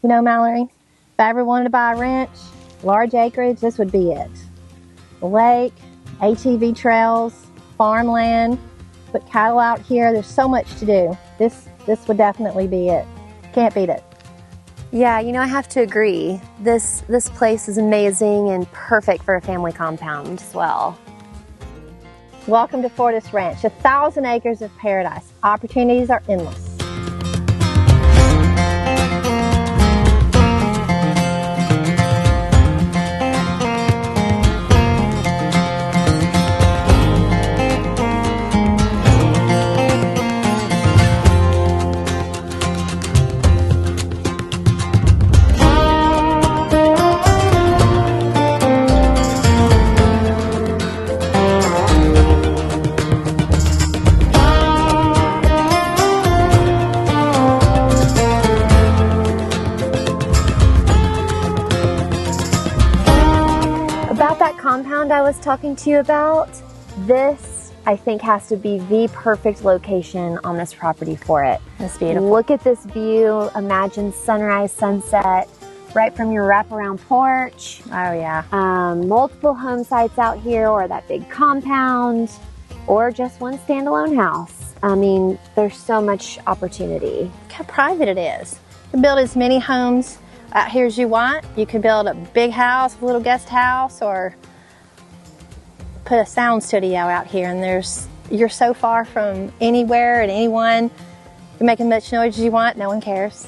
You know, Mallory, if I ever wanted to buy a ranch, large acreage, this would be it. The lake, ATV trails, farmland, put cattle out here. There's so much to do. This would definitely be it. Can't beat it. Yeah, you know, I have to agree. This place is amazing and perfect for a family compound as well. Welcome to Fortis Ranch, 1,000 acres of paradise. Opportunities are endless. About that compound I was talking to you about, this I think has to be the perfect location on this property for it. It's beautiful. Look at this view. Imagine sunrise, sunset, right from your wraparound porch. Oh yeah. Multiple home sites out here, or that big compound, or just one standalone house. I mean, there's so much opportunity. Look how private it is. You can build as many homes out here as you want. You could build a big house, a little guest house, or put a sound studio out here, and you're so far from anywhere and anyone. You can make as much noise as you want, no one cares.